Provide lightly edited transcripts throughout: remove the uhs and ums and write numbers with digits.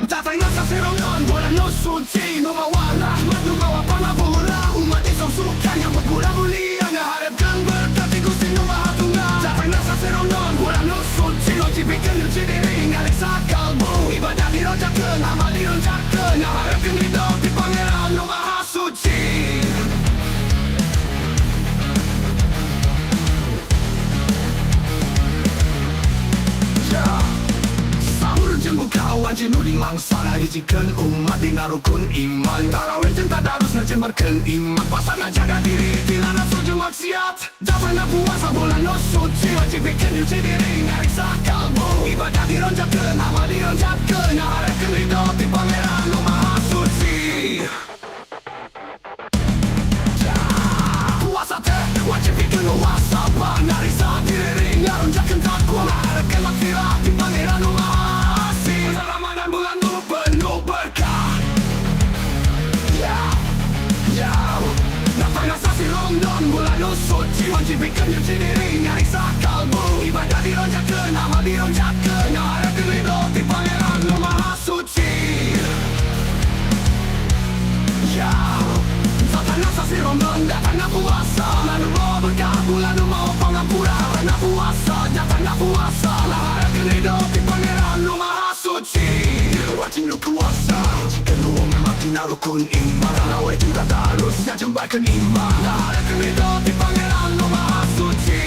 Datang na sa sirungan, walang nusuti Gumawa rahmat, gumawa pangapura Umat isang sukan yang berpura muli Ang harap kang berkati gusto nyo mahatungan Datang na sa sirungan, walang nusuti Notibigyan yung siniring, alik sa kalbo Ibadah dironjakan, amal dironjakan Ang harap kang hidup di Pangeran no Mahasuci Wajib nuding langsana hijikan umat dengan rukun iman Tarawih dan tadarus ngejemerkan iman Pasangan jaga diri bila nafsu je maksiat Dapat na puasa bulan no suci Wajib bikin nyuci diri ngariksa kalbu Ibadah dironjakan, amal dironjakan Harapkan hidup di Pangeran no Mahasuci Puasa teh wajib bikin wasabah Ngariksa diri ngaronjakan takwa Harapkan makfirat di Pangeran no Mahasuci Ramadan bulan nu penuh berkah Datang asasi Ramadan bulan nu suci Wajib bikin nyuci diri ngariksa kalbu Ibadah dironjakan, amal dironjakan Harapkan hidup di Pangeran no Mahasuci Datang asasi Ramadan, datang na puasa Lalu mau berkah bulan nu mau pengampura Na puasa, datang na puasa Harapkan hidup di Pangeran no Mahasuci Wajib lu puasa jika lu memang rukun iman Tarawih dan tadarus ngejembarkan iman Harapkan hidup di Pangeran no Mahasuci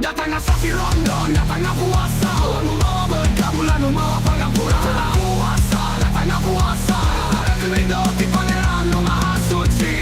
Datang asasi Ramadan, datang na puasa Lalu mau berkah bulan nu mau pengampura Na puasa, datang na puasa Harapkan hidup di Pangeran no Mahasuci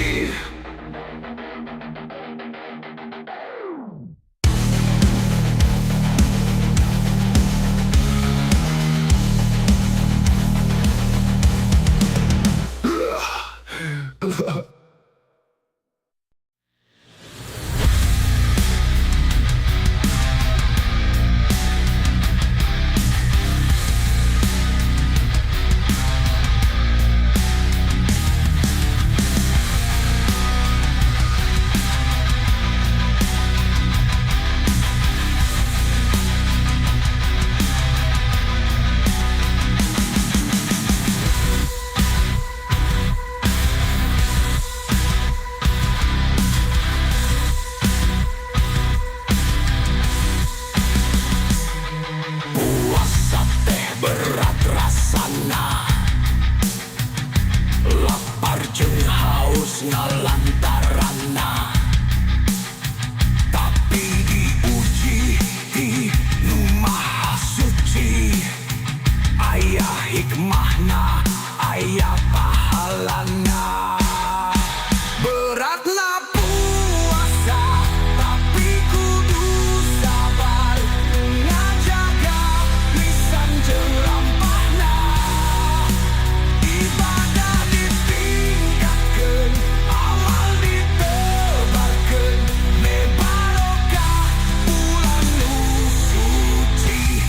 Lapar jeung haus ngalantaranna Tapi diuji nu Maha Suci Aya hikmahna, aya pahalana Beratna puasa tapi kudu sabar Ngajaga lisan jeung lampahna Ibadah ditingkatkeun, amal ditebarkeun Me barokah bulan nu suci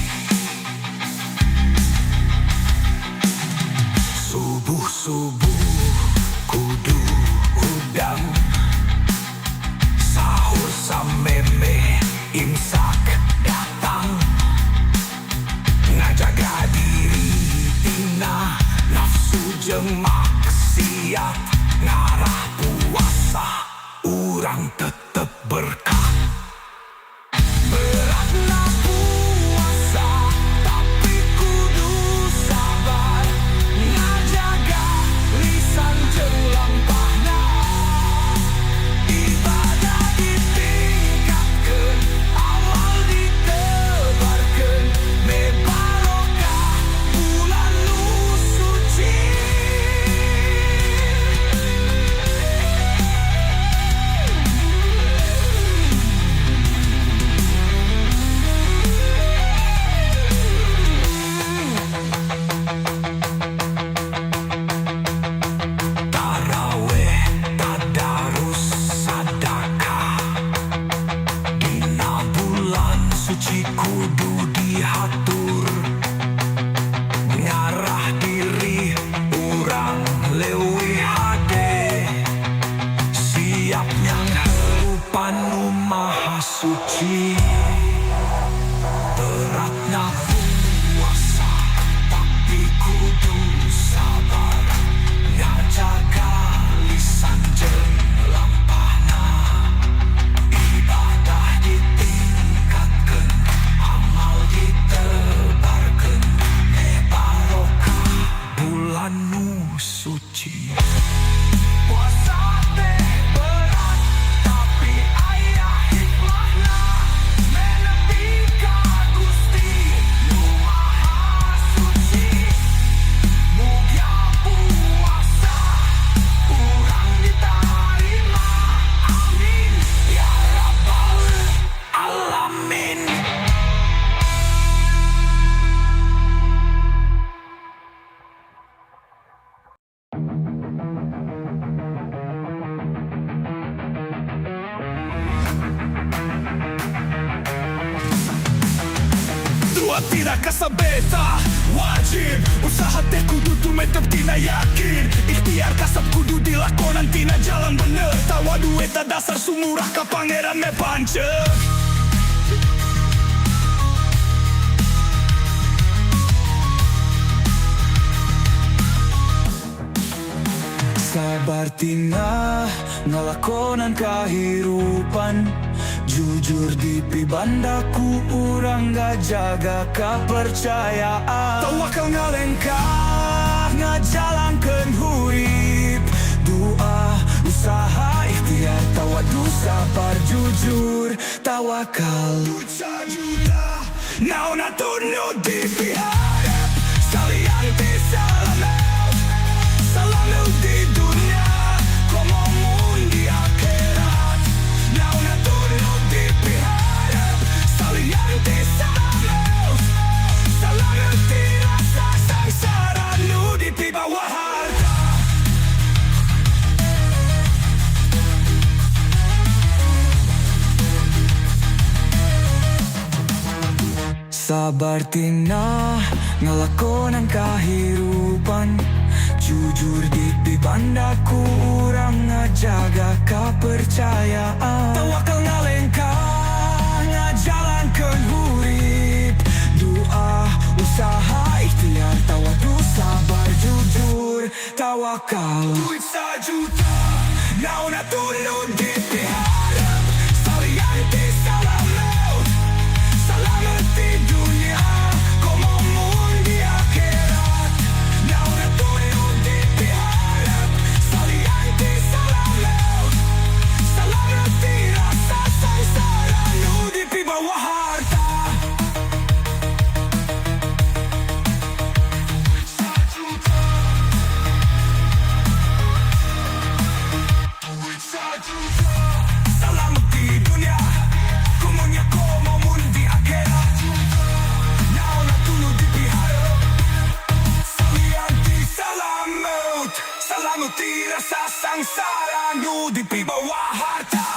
Subuh-subuh kudu udang Sahur sameme imsak datang Ngajaga diri tina nafsu jeung maksiat Ngarah puasa urang tetep berkah Beratna puasa tapi kudu sabar Ngajaga lisan jeung lampahna Ibadah ditingkatkeun, amal ditebarkeun Me barokah bulan nu suci Tarawih, tadarus, sadakah Dina bulan suci kudu dihatur Nyarah diri urang leuwih hade Siap nyang heupan nu Maha Suci Teratna tidak kasabeta. Wajib usaha teh kudu tumet tina yakin. Ikhtiar kasab kudu dilakonan tina jalan bener. Tawa duit dasar sumurah ka pangeran me pancet. Sabar tina ngalakonan kahirupan. Jujur di pibandaku urang gak jaga kepercayaan. Tawakal ngalengkah ngajalankeun hurip. Doa, usaha, ikhtiar, tawadu, sabar, jujur, tawakal. Duit sajuta, naon atuh di pihadap. Salian ti salameut, salameut di dunia, komo mun di akhirat. Naon atuh di pihadap. Salian ti salameut, salameut ti rasa sangsara nu di bawah harta. Sabar tina ngalakonan kahirupan. Jujur di pibandaku urang ngajaga kepercayaan. Tawakal ngalengkah ngajalankeun hurip. Doa, usaha, ikhtiar, tawadu, sabar, jujur, tawakal. Duit sajuta, naon atuh nu di pihadap. Salian ti salameut, salameut di dunia, komo mun di akhirat. Naon atuh nu di pihadap. Salian ti salameut, salameut ti rasa sangsara nu di bawah harta. Duit sajuta, salamet di dunia, kumunya komo mun di akhirat. Naon atuh nu di pihadap. Salian ti salameut, salamet ti rasa sangsara nu di bawah harta.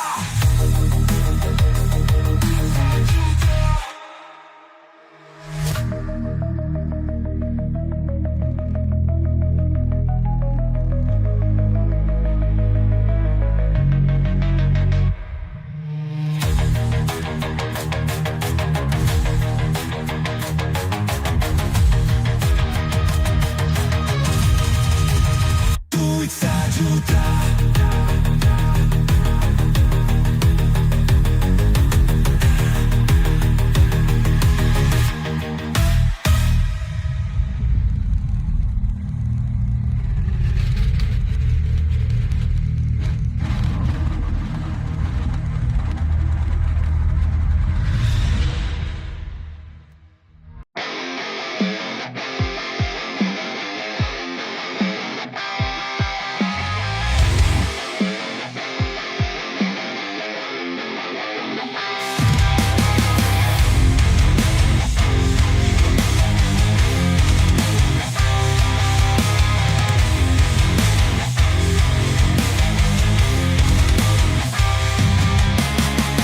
Duit sajuta,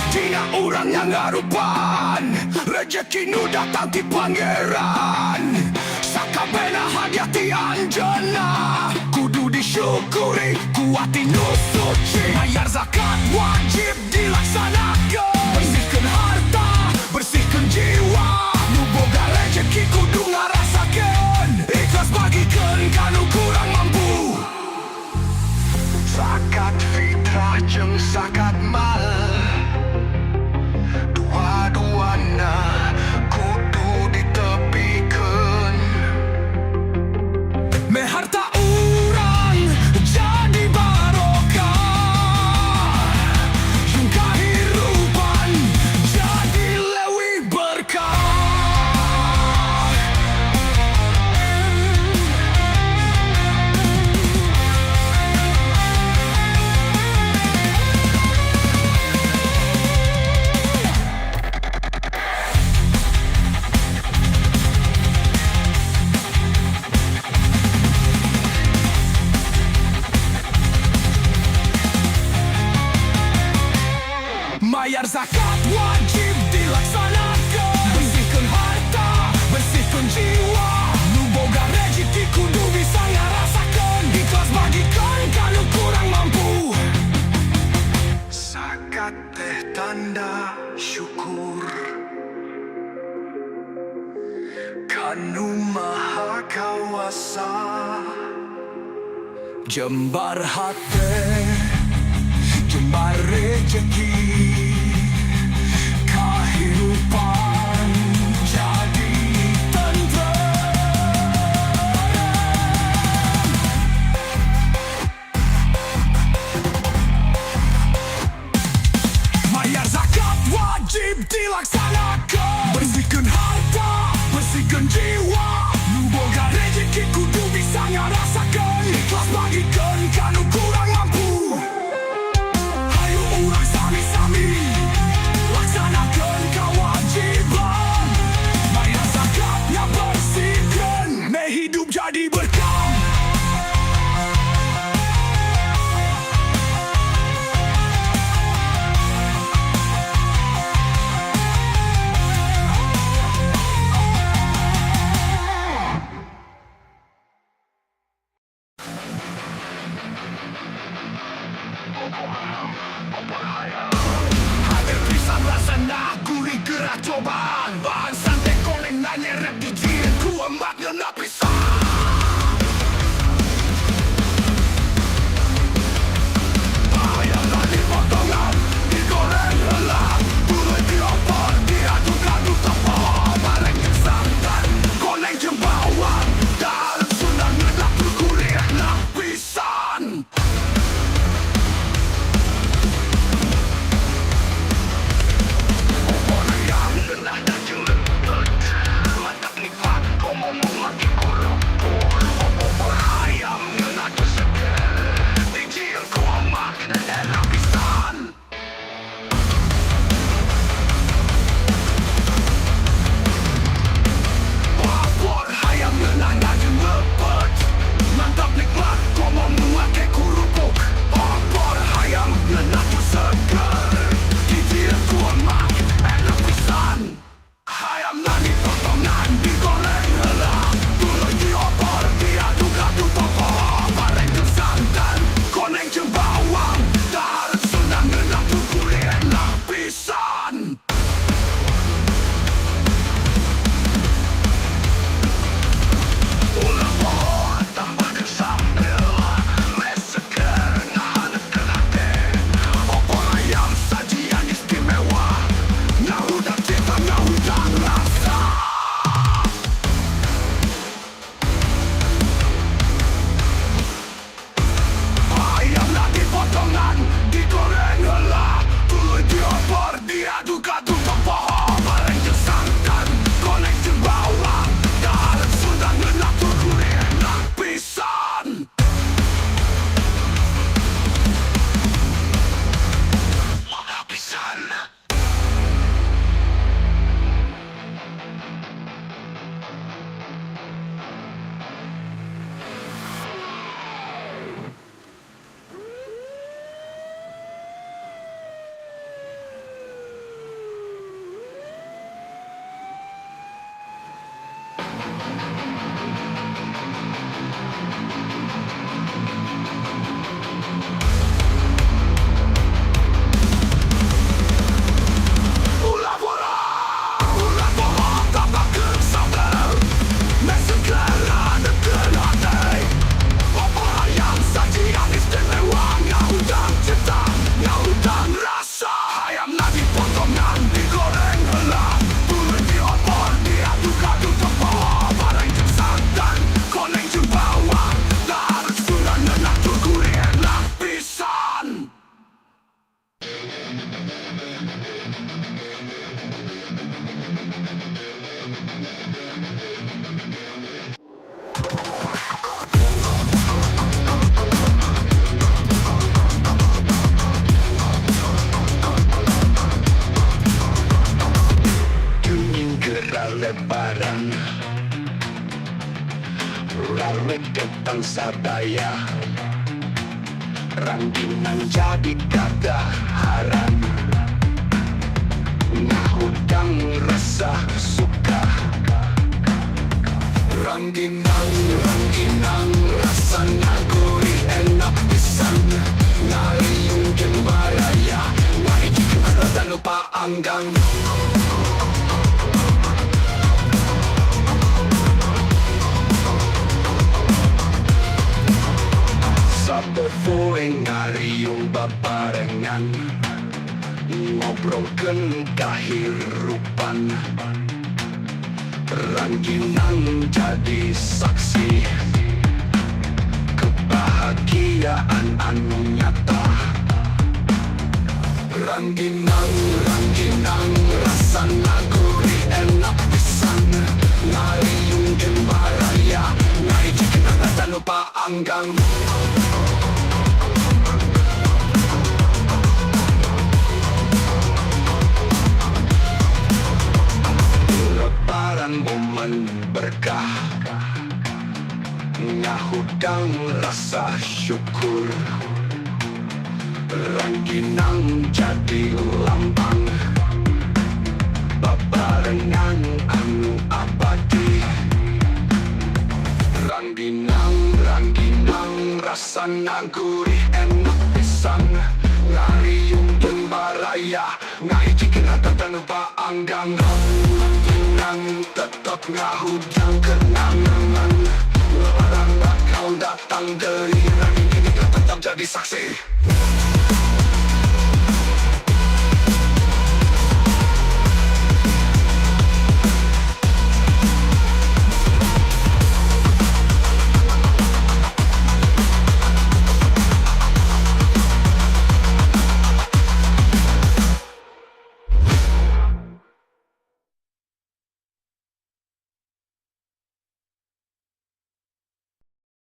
tina urang yang ngarupan. Rezeki nu datang ti pangeran. Sakabena hadiah ti anjeunna, kudu disyukuri kuati nu suci. Bayar zakat wajib dilaksanakeun. Bersihkeun harta, bersihkeun jiwa. Nu boga rezeki kudu ngarasakeun. Ikhlas bagikeun ka nu kurang mampu. Zakat fitrah jeung zakat mal, dua-duana kudu ditepikeun. Me harta urang jadi barokah, jeung kahirupan jadi leuwih berkah. Bayar zakat wajib dilaksanakan. Bersihkan harta, Anu Maha Kawasa, jembar hati, jembar rezeki, kehidupan jadi tentera. Bayar zakat wajib dilaksanakan, bersihkan harta, bersihkan jiwa. Nu boga rezeki kudu bisa ngerasakan, ikhlas bagikan kanu kurang mampu. Hayu urang sami-sami laksanakan kewajiban. Bayar zakatnya bersihkan, me hidup jadi berkah. Hadir pisan rasana gurih gerah cobaan, bahan santai koneng nanya rap di jirin ku emak ngena pisan. Ayamlah dipotongan, digoreng helang, buluh dioper, diaduk-aduk tepung, bareng santan, koneng jembawang, dalam sunan ngelak bergurih lapisan. Mantap nikmat, kau mau memakai kerupuk. Opor ayam ngenatu segar, gigil kurma enak pisan. Ayam nani potongan digoreng helang, buluh diopor diaduk-aduk tepung, bareng santan, koneng jembawang, dalam sunan ngenatu gurih enak pisan. Ulah pohon tambah ke sambel, les segar ngahanap ke hati. Opor ayam sajian istimewa, ngahudang cita ngahudang rasa. Ayam lagi potongan, digoreng helang, buluh diopor diaduk-aduk tepung, bareng santan, koneng jembawang, dalam sudah ngenatu gurih enak pisan. Enak pisan. Ulah bohong tambah ke sambal, mes segar ada ke hati. Opor ayam sajian istimewa, ngahudang cita ngahudang rasa. Ayam nadi potongan digoreng helang, buluh diopor diaduk-aduk tepung, bareng santan, koneng jembawang, dalam sunan ngenatu gurih enak pisan. Dingin gerak lebaran, ralek ketang sadaya, rangginang jadi kata haran, ngahudang rasa suka. Rangginang rasanya gurih enak pisan, ngaliung jembaraya, ngahijik rasa lupa anggang. bebarengan ngobrolkeun kahirupan. Rangginang jadi saksi kebahagiaan anu nyata. Rangginang, rangginang, rasana gurih enak pisan. Ngaliung jeung baraya, ngahijikeun rasa nu paanggang. Lebaran momen berkah, ngahudang rasa syukur. Rangginang jadi lambang bebarengan anu abadi. Rangginang, rangginang, rasana gurih enak pisan. Ngariung jeung baraya, ngahijikeun rasa nu paanggang. Rangginang tetep ngahudang kenangan. Lebaran bakal datang deui, rangginang tetep jadi saksi.